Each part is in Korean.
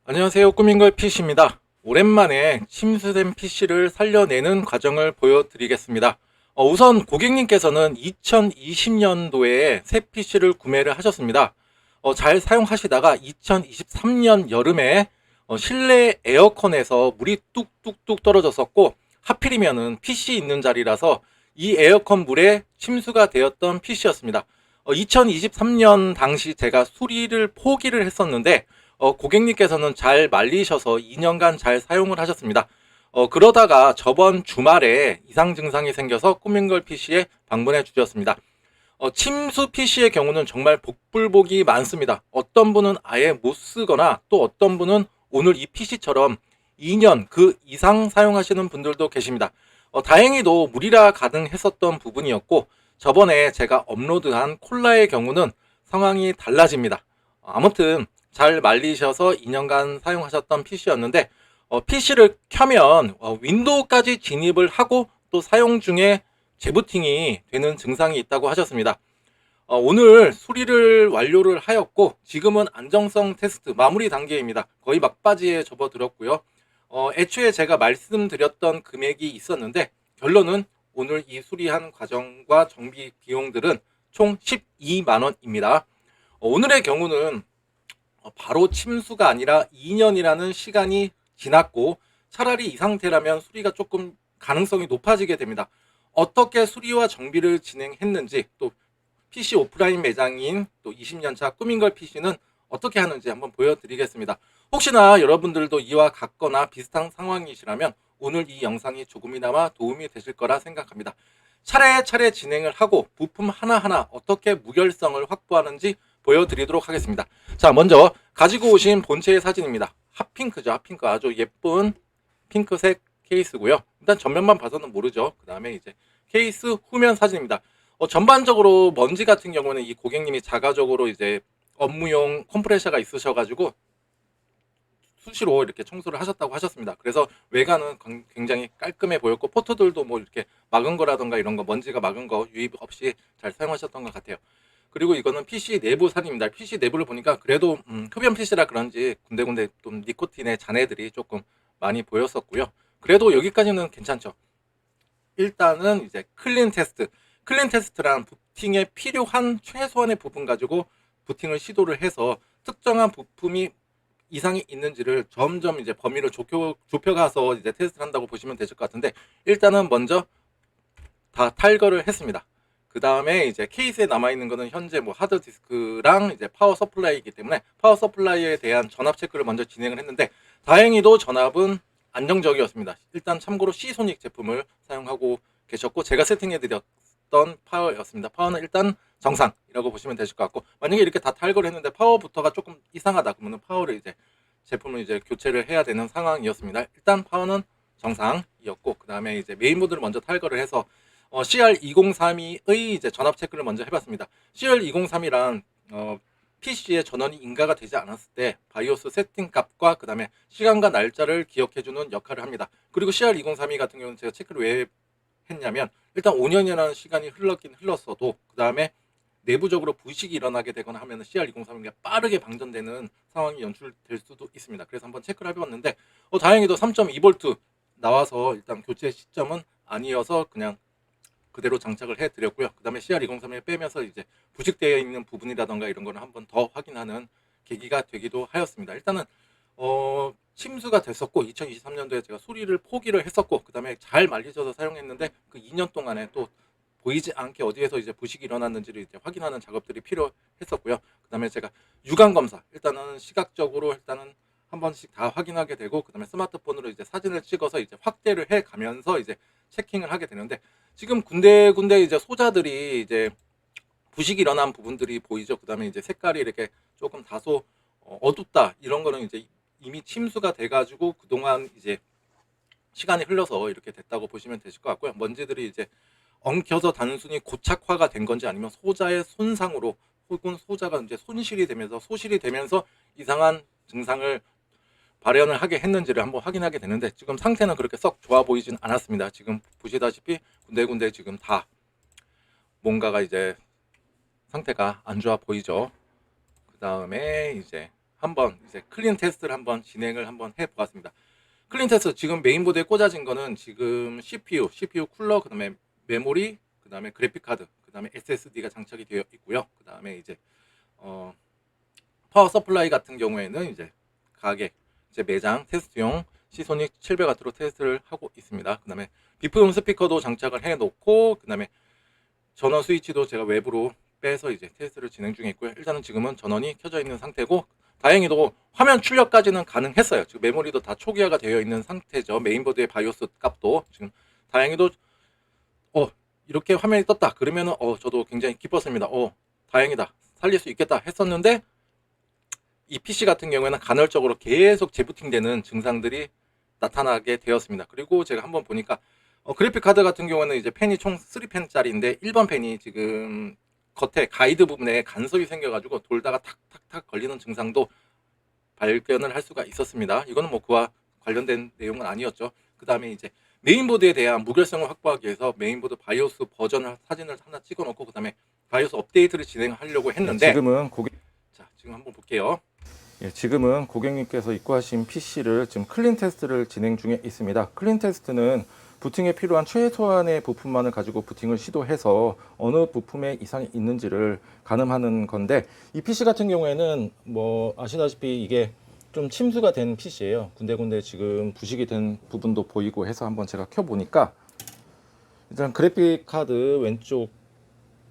안녕하세요. 꾸민걸 PC입니다. 오랜만에 침수된 PC를 살려내는 과정을 보여드리겠습니다. 우선 고객님께서는 2020년도에 새 PC를 구매를 하셨습니다. 잘 사용하시다가 2023년 여름에 실내 에어컨에서 물이 뚝뚝뚝 떨어졌었고, 하필이면은 PC 있는 자리라서 이 에어컨 물에 침수가 되었던 PC였습니다. 2023년 당시 제가 수리를 포기를 했었는데, 고객님께서는 잘 말리셔서 2년간 잘 사용을 하셨습니다. 그러다가 저번 주말에 이상 증상이 생겨서 꾸민걸 PC에 방문해 주셨습니다. 침수 PC의 경우는 정말 복불복이 많습니다. 어떤 분은 아예 못 쓰거나 또 어떤 분은 오늘 이 PC처럼 2년 그 이상 사용하시는 분들도 계십니다. 다행히도 무리라 가능했었던 부분이었고, 저번에 제가 업로드한 콜라의 경우는 상황이 달라집니다. 아무튼 잘 말리셔서 2년간 사용하셨던 PC였는데, PC를 켜면 윈도우까지 진입을 하고 또 사용 중에 재부팅이 되는 증상이 있다고 하셨습니다. 오늘 수리를 완료를 하였고, 지금은 안정성 테스트 마무리 단계입니다. 거의 막바지에 접어들었고요. 애초에 제가 말씀드렸던 금액이 있었는데, 결론은 오늘 이 수리한 과정과 정비 비용들은 총 12만 원입니다. 오늘의 경우는 바로 침수가 아니라 2년이라는 시간이 지났고, 차라리 이 상태라면 수리가 조금 가능성이 높아지게 됩니다. 어떻게 수리와 정비를 진행했는지, 또 PC 오프라인 매장인 또 20년차 꾸민걸 PC는 어떻게 하는지 한번 보여드리겠습니다. 혹시나 여러분들도 이와 같거나 비슷한 상황이시라면 오늘 이 영상이 조금이나마 도움이 되실 거라 생각합니다. 차례차례 진행을 하고 부품 하나하나 어떻게 무결성을 확보하는지 보여드리도록 하겠습니다. 자, 먼저 가지고 오신 본체의 사진입니다. 핫핑크죠. 핫핑크 아주 예쁜 핑크색 케이스고요. 일단 전면만 봐서는 모르죠. 그 다음에 이제 케이스 후면 사진입니다. 전반적으로 먼지 같은 경우는 이 고객님이 자가적으로 이제 업무용 컴프레셔가 있으셔가지고 수시로 이렇게 청소를 하셨다고 하셨습니다. 그래서 외관은 굉장히 깔끔해 보였고, 포트들도 뭐 이렇게 막은 거라던가 이런 거, 먼지가 막은 거 유입 없이 잘 사용하셨던 것 같아요. 그리고 이거는 PC 내부 사진입니다. PC 내부를 보니까 그래도 흡연 PC라 그런지 군데군데 좀 니코틴의 잔해들이 조금 많이 보였었고요. 그래도 여기까지는 괜찮죠. 일단은 이제 클린 테스트. 클린 테스트란 부팅에 필요한 최소한의 부분 가지고 부팅을 시도를 해서 특정한 부품이 이상이 있는지를 점점 이제 범위를 좁혀가서 이제 테스트를 한다고 보시면 되실 것 같은데, 일단은 먼저 다 탈거를 했습니다. 그 다음에 이제 케이스에 남아있는 거는 현재 뭐 하드디스크랑 이제 파워 서플라이이기 때문에 파워 서플라이에 대한 전압 체크를 먼저 진행을 했는데, 다행히도 전압은 안정적이었습니다. 일단 참고로 C소닉 제품을 사용하고 계셨고, 제가 세팅해드렸던 파워였습니다. 파워는 일단 정상이라고 보시면 되실 것 같고, 만약에 이렇게 다 탈거를 했는데 파워부터가 조금 이상하다 그러면 파워를 이제 제품을 이제 교체를 해야 되는 상황이었습니다. 일단 파워는 정상이었고, 그 다음에 이제 메인보드를 먼저 탈거를 해서 CR2032의 이제 전압 체크를 먼저 해봤습니다. CR2032란 PC의 전원이 인가가 되지 않았을 때 바이오스 세팅 값과 그 다음에 시간과 날짜를 기억해주는 역할을 합니다. 그리고 CR2032 같은 경우는 제가 체크를 왜 했냐면, 일단 5년이라는 시간이 흘렀긴 흘렀어도 그 다음에 내부적으로 부식이 일어나게 되거나 하면 CR2032가 빠르게 방전되는 상황이 연출될 수도 있습니다. 그래서 한번 체크를 해봤는데, 다행히도 3.2V 나와서 일단 교체 시점은 아니어서 그냥 그대로 장착을 해드렸고요. 그 다음에 CR2031 빼면서 이제 부식되어 있는 부분이라던가 이런 거를 한번 더 확인하는 계기가 되기도 하였습니다. 일단은 침수가 됐었고, 2023년도에 제가 수리를 포기를 했었고, 그 다음에 잘 말리셔서 사용했는데, 그 2년 동안에 또 보이지 않게 어디에서 이제 부식이 일어났는지를 이제 확인하는 작업들이 필요했었고요. 그 다음에 제가 유관 검사, 일단은 시각적으로 일단은 한 번씩 다 확인하게 되고, 그 다음에 스마트폰으로 이제 사진을 찍어서 이제 확대를 해 가면서 이제 체킹을 하게 되는데, 지금 군데군데 이제 소자들이 이제 부식이 일어난 부분들이 보이죠. 그 다음에 이제 색깔이 이렇게 조금 다소 어둡다, 이런 거는 이제 이미 침수가 돼가지고 그동안 이제 시간이 흘러서 이렇게 됐다고 보시면 되실 것 같고요. 먼지들이 이제 엉켜서 단순히 고착화가 된 건지, 아니면 소자의 손상으로 혹은 소자가 이제 손실이 되면서 소실이 되면서 이상한 증상을 발현을 하게 했는지를 한번 확인하게 되는데, 지금 상태는 그렇게 썩 좋아 보이진 않았습니다. 지금 보시다시피 군데군데 지금 다 뭔가가 이제 상태가 안 좋아 보이죠. 그 다음에 이제 한번 이제 클린 테스트를 한번 진행을 한번 해 보았습니다. 클린 테스트 지금 메인보드에 꽂아진 거는 지금 CPU 쿨러, 그다음에 메모리, 그다음에 그래픽 카드, 그다음에 SSD가 장착이 되어 있고요. 그다음에 이제 파워 서플라이 같은 경우에는 이제 가게 제 매장 테스트용 시소닉 700W로 테스트를 하고 있습니다. 그다음에 비프용 스피커도 장착을 해 놓고, 그다음에 전원 스위치도 제가 외부로 빼서 이제 테스트를 진행 중에 있고요. 일단은 지금은 전원이 켜져 있는 상태고, 다행히도 화면 출력까지는 가능했어요. 지금 메모리도 다 초기화가 되어 있는 상태죠. 메인보드의 바이오스 값도 지금 다행히도 이렇게 화면이 떴다 그러면은 저도 굉장히 기뻤습니다. 다행이다, 살릴 수 있겠다 했었는데, 이 PC 같은 경우에는 간헐적으로 계속 재부팅되는 증상들이 나타나게 되었습니다. 그리고 제가 한번 보니까 그래픽 카드 같은 경우는 이제 펜이 총 3펜짜리인데 1번 펜이 지금 겉에 가이드 부분에 간섭이 생겨가지고 돌다가 탁탁탁 걸리는 증상도 발견을 할 수가 있었습니다. 이거는 뭐 그와 관련된 내용은 아니었죠. 그 다음에 이제 메인보드에 대한 무결성을 확보하기 위해서 메인보드 바이오스 버전을 사진을 하나 찍어놓고, 그 다음에 바이오스 업데이트를 진행하려고 했는데, 지금 한번 볼게요. 지금은 고객님께서 입고하신 PC를 지금 클린 테스트를 진행 중에 있습니다. 클린 테스트는 부팅에 필요한 최소한의 부품만을 가지고 부팅을 시도해서 어느 부품에 이상이 있는지를 가늠하는 건데, 이 PC 같은 경우에는 뭐 아시다시피 이게 좀 침수가 된 PC예요. 군데군데 지금 부식이 된 부분도 보이고 해서 한번 제가 켜보니까, 일단 그래픽 카드 왼쪽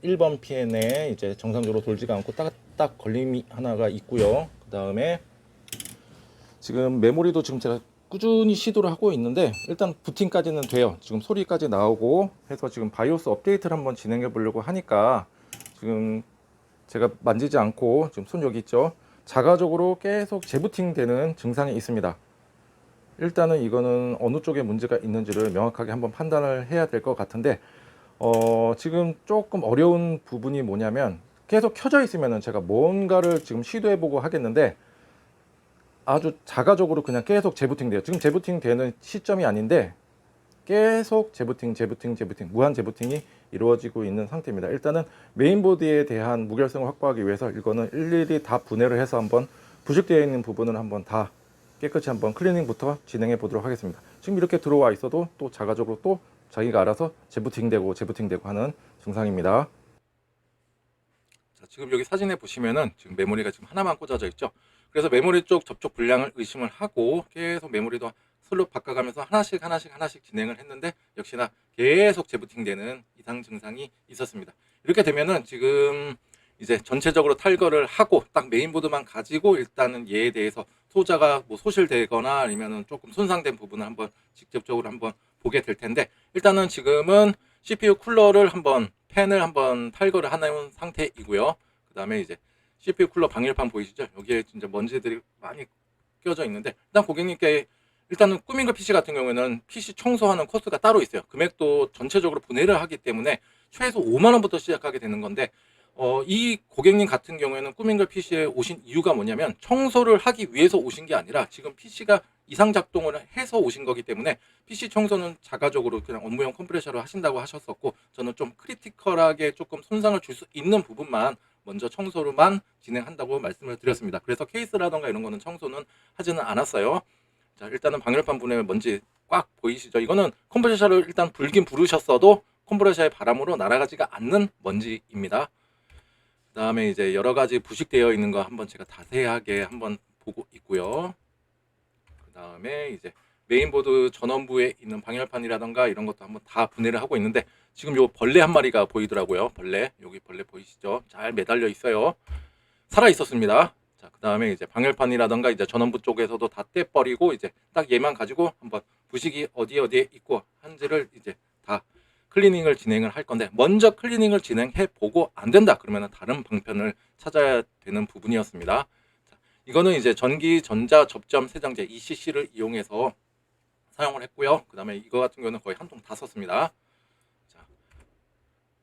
1번 핀에 이제 정상적으로 돌지가 않고 딱 걸림이 하나가 있고요. 그 다음에 지금 메모리도 지금 제가 꾸준히 시도를 하고 있는데 일단 부팅까지는 돼요. 지금 소리까지 나오고 해서 지금 바이오스 업데이트를 한번 진행해 보려고 하니까, 지금 제가 만지지 않고 지금 손 여기 있죠, 자가적으로 계속 재부팅 되는 증상이 있습니다. 일단은 이거는 어느 쪽에 문제가 있는지를 명확하게 한번 판단을 해야 될 것 같은데, 지금 조금 어려운 부분이 뭐냐면, 계속 켜져 있으면은 제가 뭔가를 지금 시도해 보고 하겠는데 아주 자가적으로 그냥 계속 재부팅 돼요. 지금 재부팅 되는 시점이 아닌데 계속 재부팅 무한 재부팅이 이루어지고 있는 상태입니다. 일단은 메인보드에 대한 무결성을 확보하기 위해서 이거는 일일이 다 분해를 해서 한번 부식되어 있는 부분을 한번 다 깨끗이 한번 클리닝부터 진행해 보도록 하겠습니다. 지금 이렇게 들어와 있어도 또 자가적으로 또 자기가 알아서 재부팅되고 하는 증상입니다. 자, 지금 여기 사진에 보시면은 지금 메모리가 지금 하나만 꽂아져 있죠. 그래서 메모리 쪽 접촉 불량을 의심을 하고 계속 메모리도 슬롯 바꿔가면서 하나씩 진행을 했는데, 역시나 계속 재부팅되는 이상 증상이 있었습니다. 이렇게 되면은 지금 이제 전체적으로 탈거를 하고 딱 메인보드만 가지고 일단은 얘에 대해서 소자가 뭐 소실되거나 아니면은 조금 손상된 부분을 한번 직접적으로 한번 보게 될 텐데, 일단은 지금은 CPU 쿨러를 한번 팬을 한번 탈거를 하는 상태이고요. 그 다음에 이제 CPU 쿨러 방열판 보이시죠? 여기에 진짜 먼지들이 많이 껴져 있는데, 일단 고객님께 일단은 꾸민거 PC 같은 경우에는 PC 청소하는 코스가 따로 있어요. 금액도 전체적으로 분해를 하기 때문에 최소 5만 원부터 시작하게 되는 건데, 이 고객님 같은 경우에는 꾸민걸 PC에 오신 이유가 뭐냐면 청소를 하기 위해서 오신 게 아니라 지금 PC가 이상 작동을 해서 오신 거기 때문에, PC 청소는 자가적으로 그냥 업무용 컴프레셔로 하신다고 하셨었고, 저는 좀 크리티컬하게 조금 손상을 줄 수 있는 부분만 먼저 청소로만 진행한다고 말씀을 드렸습니다. 그래서 케이스라던가 이런 거는 청소는 하지는 않았어요. 자, 일단은 방열판 분해 먼지 꽉 보이시죠? 이거는 컴프레셔를 일단 불긴 부르셨어도 컴프레셔의 바람으로 날아가지가 않는 먼지입니다. 그 다음에 이제 여러 가지 부식되어 있는 거 한번 제가 자세하게 한번 보고 있고요. 그 다음에 이제 메인보드 전원부에 있는 방열판이라던가 이런 것도 한번 다 분해를 하고 있는데, 지금 요 벌레 한 마리가 보이더라고요. 여기 벌레 보이시죠? 잘 매달려 있어요. 살아 있었습니다. 자, 그 다음에 이제 방열판이라던가 이제 전원부 쪽에서도 다 떼버리고 이제 딱 얘만 가지고 한번 부식이 어디에 있고 한지를 이제 다 클리닝을 진행을 할 건데, 먼저 클리닝을 진행해 보고 안 된다 그러면 다른 방편을 찾아야 되는 부분이었습니다. 자, 이거는 이제 전기 전자 접점 세정제 ECC를 이용해서 사용을 했고요. 그 다음에 이거 같은 경우는 거의 한 통 다 썼습니다. 자,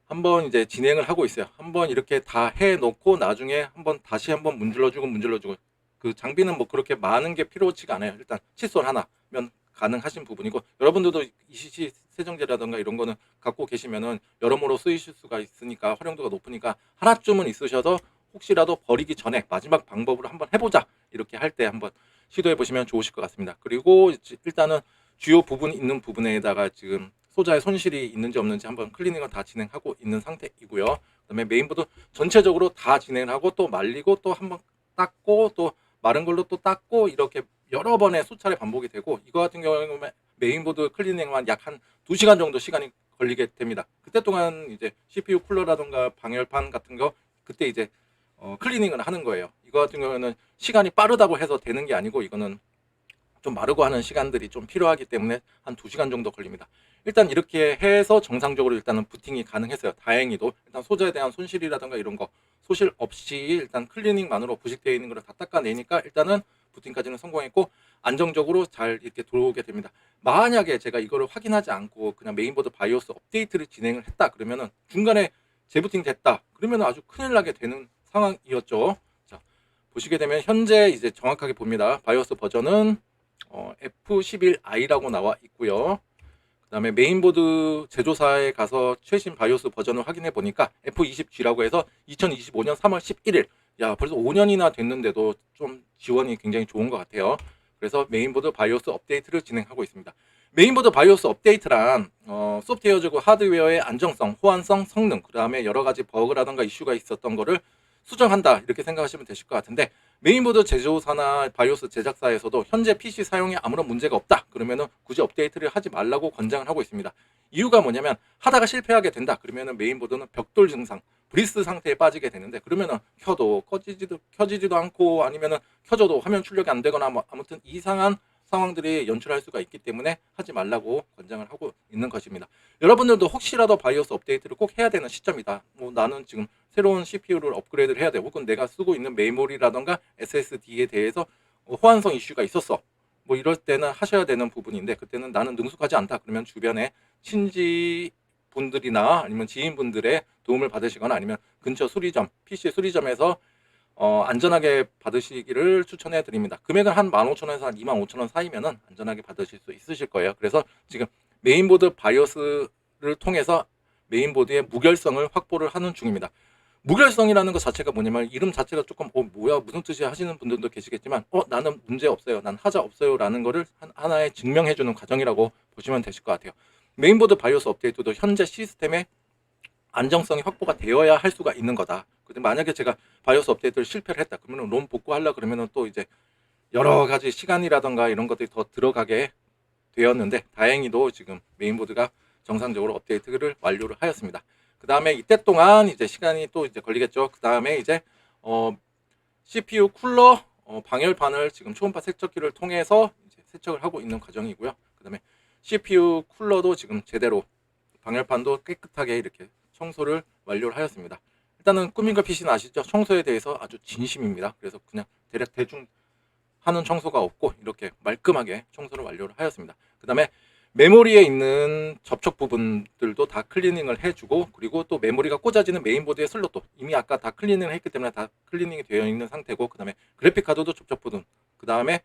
한번 이제 진행을 하고 있어요. 한번 이렇게 다 해놓고 나중에 한번 다시 한번 문질러주고 그 장비는 뭐 그렇게 많은 게 필요치가 않아요. 일단 칫솔 하나면 가능하신 부분이고, 여러분들도 ECC 세정제라든가 이런 거는 갖고 계시면은 여러모로 쓰이실 수가 있으니까 활용도가 높으니까 하나쯤은 있으셔도 혹시라도 버리기 전에 마지막 방법으로 한번 해보자 이렇게 할 때 한번 시도해 보시면 좋으실 것 같습니다. 그리고 일단은 주요 부분 있는 부분에다가 지금 소자의 손실이 있는지 없는지 한번 클리닝을 다 진행하고 있는 상태이고요. 그다음에 메인보드 전체적으로 다 진행을 하고 또 말리고 또 한번 닦고 또 마른 걸로 또 닦고 이렇게 여러 번의 수차례 반복이 되고, 이거 같은 경우에는 메인보드 클리닝만 약 한 2시간 정도 시간이 걸리게 됩니다. 그때 동안 이제 CPU 쿨러라던가 방열판 같은 거 그때 이제 클리닝을 하는 거예요. 이거 같은 경우에는 시간이 빠르다고 해서 되는 게 아니고, 이거는 좀 마르고 하는 시간들이 좀 필요하기 때문에 한 2시간 정도 걸립니다. 일단 이렇게 해서 정상적으로 일단은 부팅이 가능했어요. 다행히도 일단 소자에 대한 손실이라든가 이런 거 소실 없이 일단 클리닝만으로 부식되어 있는 거를 다 닦아내니까 일단은 부팅까지는 성공했고 안정적으로 잘 이렇게 들어오게 됩니다. 만약에 제가 이거를 확인하지 않고 그냥 메인보드 바이오스 업데이트를 진행을 했다 그러면은 중간에 재부팅 됐다 그러면 아주 큰일 나게 되는 상황이었죠. 자, 보시게 되면 현재 이제 정확하게 봅니다. 바이오스 버전은 F11i라고 나와 있고요. 그 다음에 메인보드 제조사에 가서 최신 바이오스 버전을 확인해 보니까 F20G라고 해서 2025년 3월 11일. 야, 벌써 5년이나 됐는데도 좀 지원이 굉장히 좋은 것 같아요. 그래서 메인보드 바이오스 업데이트를 진행하고 있습니다. 메인보드 바이오스 업데이트란 소프트웨어적으로 하드웨어의 안정성, 호환성, 성능, 그 다음에 여러 가지 버그라던가 이슈가 있었던 거를 수정한다 이렇게 생각하시면 되실 것 같은데, 메인보드 제조사나 바이오스 제작사에서도 현재 PC 사용에 아무런 문제가 없다 그러면은 굳이 업데이트를 하지 말라고 권장을 하고 있습니다. 이유가 뭐냐면 하다가 실패하게 된다 그러면은 메인보드는 벽돌 증상, 브리스 상태에 빠지게 되는데, 그러면은 켜도 켜지지도 않고 아니면은 켜져도 화면 출력이 안 되거나 뭐 아무튼 이상한 상황들이 연출할 수가 있기 때문에 하지 말라고 권장을 하고 있는 것입니다. 여러분들도 혹시라도 바이오스 업데이트를 꼭 해야 되는 시점이다. 뭐 나는 지금 새로운 CPU를 업그레이드를 해야 돼. 혹은 내가 쓰고 있는 메모리라던가 SSD에 대해서 호환성 이슈가 있었어. 뭐 이럴 때는 하셔야 되는 부분인데, 그때는 나는 능숙하지 않다. 그러면 주변에 친지 분들이나 아니면 지인분들의 도움을 받으시거나 아니면 근처 수리점, PC 수리점에서 안전하게 받으시기를 추천해 드립니다. 금액은 한 15,000원에서 한 25,000원 사이면은 안전하게 받으실 수 있으실 거예요. 그래서 지금 메인보드 바이오스를 통해서 메인보드의 무결성을 확보를 하는 중입니다. 무결성이라는 것 자체가 뭐냐면 이름 자체가 조금 뭐야 무슨 뜻이야 하시는 분들도 계시겠지만 나는 문제 없어요, 난 하자 없어요 라는 거를 하나의 증명해 주는 과정이라고 보시면 되실 것 같아요. 메인보드 바이오스 업데이트도 현재 시스템의 안정성이 확보가 되어야 할 수가 있는 거다. 근데 만약에 제가 바이오스 업데이트를 실패를 했다 그러면 롬 복구하려 그러면 또 이제 여러 가지 시간이라던가 이런 것들이 더 들어가게 되었는데, 다행히도 지금 메인보드가 정상적으로 업데이트를 완료를 하였습니다. 그 다음에 이때 동안 이제 시간이 또 이제 걸리겠죠. 그 다음에 이제 CPU 쿨러 방열판을 지금 초음파 세척기를 통해서 이제 세척을 하고 있는 과정이고요. 그 다음에 CPU 쿨러도 지금 제대로 방열판도 깨끗하게 이렇게 청소를 완료를 하였습니다. 일단은 꾸민거 PC는 아시죠? 청소에 대해서 아주 진심입니다. 그래서 그냥 대충 하는 청소가 없고 이렇게 말끔하게 청소를 완료를 하였습니다. 그 다음에 메모리에 있는 접촉 부분들도 다 클리닝을 해주고, 그리고 또 메모리가 꽂아지는 메인보드의 슬롯도 이미 아까 다 클리닝을 했기 때문에 다 클리닝이 되어 있는 상태고, 그 다음에 그래픽카드도 접촉 부분, 그 다음에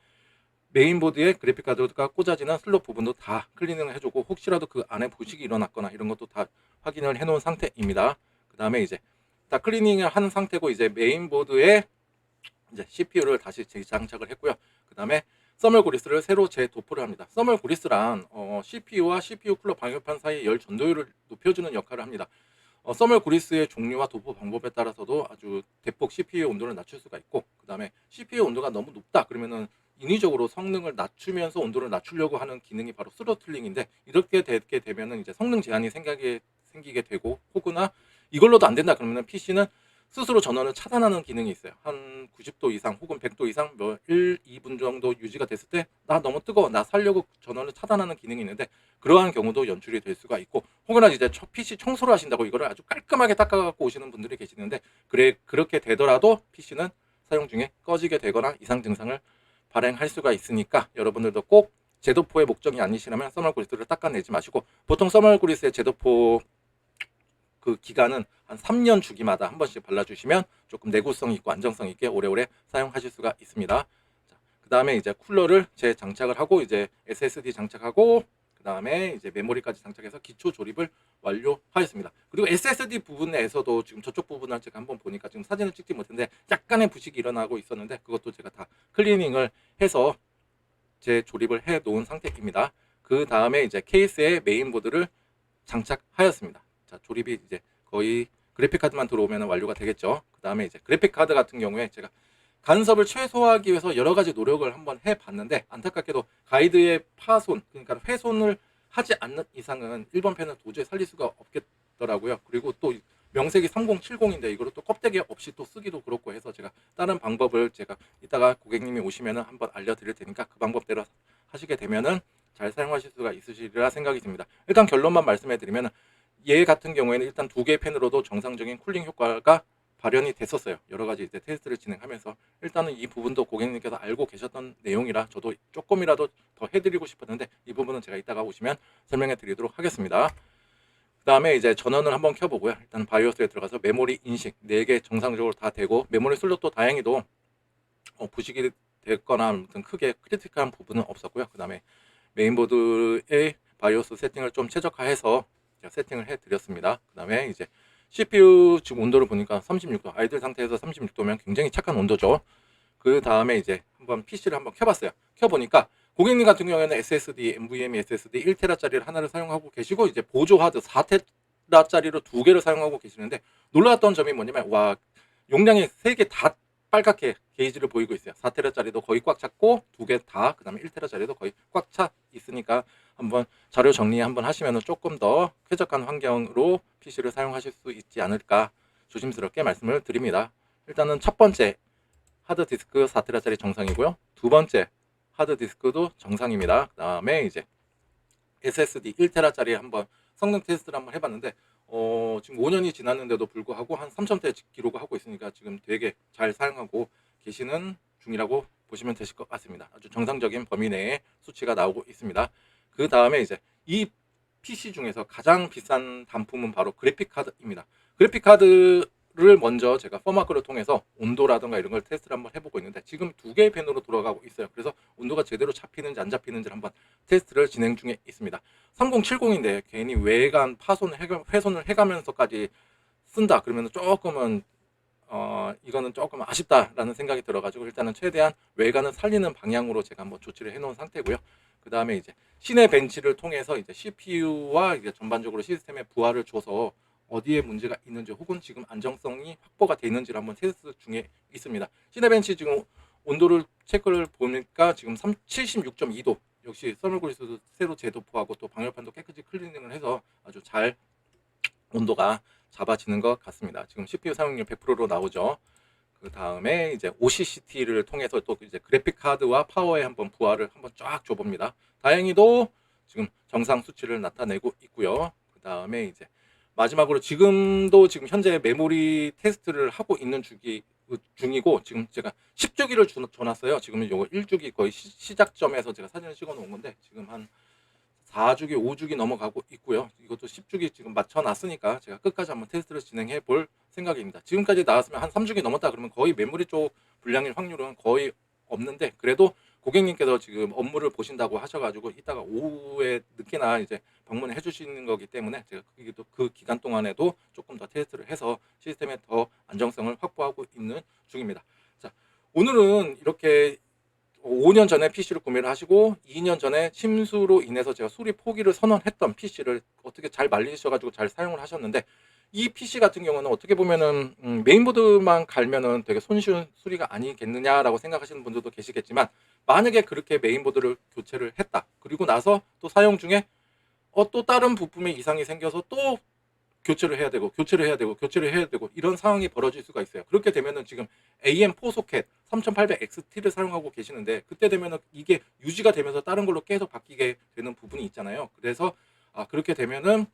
메인보드에 그래픽카드가 꽂아지는 슬롯 부분도 다 클리닝을 해주고, 혹시라도 그 안에 부식이 일어났거나 이런 것도 다 확인을 해놓은 상태입니다. 그 다음에 이제 다 클리닝을 한 상태고, 이제 메인보드에 이제 CPU를 다시 재장착을 했고요. 그 다음에 서멀 그리스를 새로 재도포를 합니다. 서멀 그리스란 CPU와 CPU 쿨러 방열판 사이의 열 전도율을 높여주는 역할을 합니다. 서멀 그리스의 종류와 도포 방법에 따라서도 아주 대폭 CPU 온도를 낮출 수가 있고, 그 다음에 CPU 온도가 너무 높다 그러면은 인위적으로 성능을 낮추면서 온도를 낮추려고 하는 기능이 바로 스로틀링인데, 이렇게 되게 되면은 이제 성능 제한이 생기게 되고, 혹은나 이걸로도 안 된다 그러면 PC는 스스로 전원을 차단하는 기능이 있어요. 한 90도 이상 혹은 100도 이상 1, 2분 정도 유지가 됐을 때 나 너무 뜨거워, 나 살려고 전원을 차단하는 기능이 있는데, 그러한 경우도 연출이 될 수가 있고, 혹은 이제 PC 청소를 하신다고 이거를 아주 깔끔하게 닦아갖고 오시는 분들이 계시는데, 그렇게 되더라도 PC는 사용 중에 꺼지게 되거나 이상 증상을 발행할 수가 있으니까 여러분들도 꼭 제도포의 목적이 아니시라면 서멀 그리스를 닦아내지 마시고, 보통 서멀 그리스의 제도포 그 기간은 한 3년 주기마다 한 번씩 발라주시면 조금 내구성 있고 안정성 있게 오래오래 사용하실 수가 있습니다. 그 다음에 이제 쿨러를 재장착을 하고 이제 SSD 장착하고, 그 다음에 이제 메모리까지 장착해서 기초 조립을 완료하였습니다. 그리고 SSD 부분에서도 지금 저쪽 부분을 제가 한번 보니까 지금 사진을 찍지 못했는데 약간의 부식이 일어나고 있었는데 그것도 제가 다 클리닝을 해서 재조립을 해 놓은 상태입니다. 그 다음에 이제 케이스에 메인보드를 장착하였습니다. 자, 조립이 이제 거의 그래픽 카드만 들어오면 완료가 되겠죠. 그 다음에 이제 그래픽 카드 같은 경우에 제가 간섭을 최소화하기 위해서 여러 가지 노력을 한번 해봤는데 안타깝게도 가이드의 파손, 그러니까 훼손을 하지 않는 이상은 1번 펜은 도저히 살릴 수가 없겠더라고요. 그리고 또 명색이 3070인데 이거를 또 껍데기 없이 또 쓰기도 그렇고 해서 제가 다른 방법을 제가 이따가 고객님이 오시면은 한번 알려드릴 테니까 그 방법대로 하시게 되면은 잘 사용하실 수가 있으시리라 생각이 듭니다. 일단 결론만 말씀해 드리면 얘 같은 경우에는 일단 두 개의 펜으로도 정상적인 쿨링 효과가 발현이 됐었어요. 여러 가지 이제 테스트를 진행하면서 일단은 이 부분도 고객님께서 알고 계셨던 내용이라 저도 조금이라도 더 해드리고 싶었는데 이 부분은 제가 이따가 오시면 설명해 드리도록 하겠습니다. 그 다음에 이제 전원을 한번 켜보고요. 일단 바이오스에 들어가서 메모리 인식 4개 정상적으로 다 되고 메모리 슬롯도 다행히도 부식이 됐거나 아무튼 크게 크리티컬한 부분은 없었고요. 그 다음에 메인보드의 바이오스 세팅을 좀 최적화해서 제가 세팅을 해드렸습니다. 그 다음에 이제 CPU 지금 온도를 보니까 36도, 아이들 상태에서 36도면 굉장히 착한 온도죠. 그 다음에 이제 한번 PC를 한번 켜봤어요. 켜보니까 고객님 같은 경우에는 SSD, NVMe SSD 1TB짜리를 하나를 사용하고 계시고 이제 보조 하드 4TB짜리로 2개를 사용하고 계시는데 놀라웠던 점이 뭐냐면 와 용량이 3개 다 빨갛게 게이지를 보이고 있어요. 4TB짜리도 거의 꽉 찼고 2개 다, 그 다음에 1TB짜리도 거의 꽉 차 있으니까 한번 자료 정리 한번 하시면 조금 더 쾌적한 환경으로 PC를 사용하실 수 있지 않을까 조심스럽게 말씀을 드립니다. 일단은 첫 번째 하드디스크 4TB짜리 정상이고요. 두 번째 하드디스크도 정상입니다. 그 다음에 이제 SSD 1TB짜리 한번 성능 테스트를 한번 해봤는데 지금 5년이 지났는데도 불구하고 한 3000대 기록을 하고 있으니까 지금 되게 잘 사용하고 계시는 중이라고 보시면 되실 것 같습니다. 아주 정상적인 범위 내에 수치가 나오고 있습니다. 그 다음에 이제 이 PC 중에서 가장 비싼 단품은 바로 그래픽 카드입니다. 그래픽 카드를 먼저 제가 퍼마크를 통해서 온도라든가 이런 걸 테스트를 한번 해보고 있는데 지금 2개의 펜으로 돌아가고 있어요. 그래서 온도가 제대로 잡히는지 안 잡히는지 한번 테스트를 진행 중에 있습니다. 3070인데 괜히 외관 파손 훼손을 해가면서까지 쓴다 그러면 조금은 이거는 조금 아쉽다라는 생각이 들어가지고 일단은 최대한 외관을 살리는 방향으로 제가 한번 조치를 해놓은 상태고요. 그 다음에 이제 시내 벤치를 통해서 이제 CPU와 이제 전반적으로 시스템에 부하를 줘서 어디에 문제가 있는지 혹은 지금 안정성이 확보가 되어 있는지를 한번 테스트 중에 있습니다. 시내 벤치 지금 온도를 체크를 보니까 지금 76.2도 역시 서멀그리스도 새로 재도포하고 또 방열판도 깨끗이 클리닝을 해서 아주 잘 온도가 잡아지는 것 같습니다. 지금 CPU 사용률 100%로 나오죠. 그 다음에 이제 OCCT를 통해서 또 이제 그래픽 카드와 파워에 한번 부하를 한번 쫙 줘봅니다. 다행히도 지금 정상 수치를 나타내고 있고요. 그 다음에 이제 마지막으로 지금도 지금 현재 메모리 테스트를 하고 있는 중이고 지금 제가 10주기를 줘놨어요. 지금은 요거 1주기 거의 시작점에서 제가 사진을 찍어 놓은 건데 지금 한 4주기, 5주기 넘어가고 있고요. 이것도 10주기 지금 맞춰놨으니까 제가 끝까지 한번 테스트를 진행해 볼 생각입니다. 지금까지 나왔으면 한 3주기 넘었다 그러면 거의 메모리 쪽 불량일 확률은 거의 없는데 그래도 고객님께서 지금 업무를 보신다고 하셔가지고 이따가 오후에 늦게나 이제 방문해 주시는 거기 때문에 제가 그 기간 동안에도 조금 더 테스트를 해서 시스템의 더 안정성을 확보하고 있는 중입니다. 자, 오늘은 이렇게 5년 전에 PC를 구매를 하시고 2년 전에 침수로 인해서 제가 수리 포기를 선언했던 PC를 어떻게 잘 말리셔가지고 잘 사용을 하셨는데 이 PC 같은 경우는 어떻게 보면은 메인보드만 갈면은 되게 손쉬운 수리가 아니겠느냐라고 생각하시는 분들도 계시겠지만 만약에 그렇게 메인보드를 교체를 했다 그리고 나서 또 사용 중에 또 다른 부품에 이상이 생겨서 또 교체를 해야 되고 이런 상황이 벌어질 수가 있어요. 그렇게 되면은 지금 AM4 소켓 3800XT를 사용하고 계시는데 그때 되면은 이게 유지가 되면서 다른 걸로 계속 바뀌게 되는 부분이 있잖아요. 그래서 그렇게 되면은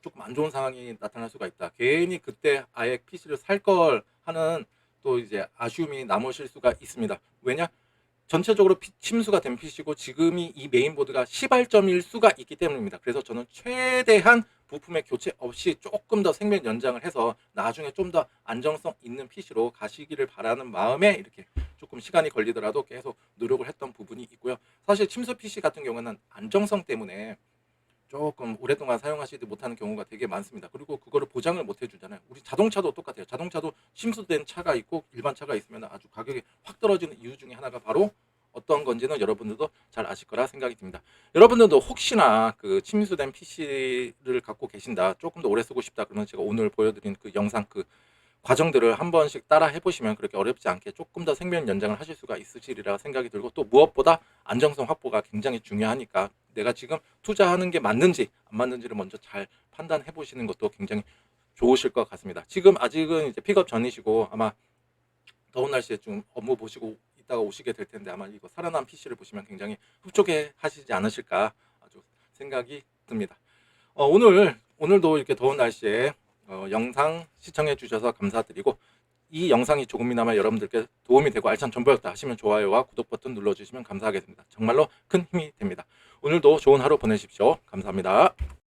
조금 안 좋은 상황이 나타날 수가 있다. 괜히 그때 아예 PC를 살 걸 하는 또 이제 아쉬움이 남으실 수가 있습니다. 왜냐? 전체적으로 침수가 된 PC고 지금이 이 메인보드가 시발점일 수가 있기 때문입니다. 그래서 저는 최대한 부품의 교체 없이 조금 더 생명 연장을 해서 나중에 좀 더 안정성 있는 PC로 가시기를 바라는 마음에 이렇게 조금 시간이 걸리더라도 계속 노력을 했던 부분이 있고요. 사실 침수 PC 같은 경우는 안정성 때문에 조금 오랫동안 사용하시지 못하는 경우가 되게 많습니다. 그리고 그거를 보장을 못 해주잖아요. 우리 자동차도 똑같아요. 자동차도 침수된 차가 있고 일반 차가 있으면 아주 가격이 확 떨어지는 이유 중에 하나가 바로 어떤 건지는 여러분들도 잘 아실 거라 생각이 듭니다. 여러분들도 혹시나 그 침수된 PC를 갖고 계신다, 조금 더 오래 쓰고 싶다 그러면 제가 오늘 보여드린 그 영상 그 과정들을 한 번씩 따라 해보시면 그렇게 어렵지 않게 조금 더 생명 연장을 하실 수가 있으시리라 생각이 들고, 또 무엇보다 안정성 확보가 굉장히 중요하니까 내가 지금 투자하는 게 맞는지 안 맞는지를 먼저 잘 판단해 보시는 것도 굉장히 좋으실 것 같습니다. 지금 아직은 이제 픽업 전이시고 아마 더운 날씨에 좀 업무 보시고 이따가 오시게 될 텐데 아마 이거 살아난 PC를 보시면 굉장히 흡족해 하시지 않으실까 아주 생각이 듭니다. 오늘도 이렇게 더운 날씨에 영상 시청해 주셔서 감사드리고, 이 영상이 조금이나마 여러분들께 도움이 되고 알찬 정보였다 하시면 좋아요와 구독 버튼 눌러주시면 감사하겠습니다. 정말로 큰 힘이 됩니다. 오늘도 좋은 하루 보내십시오. 감사합니다.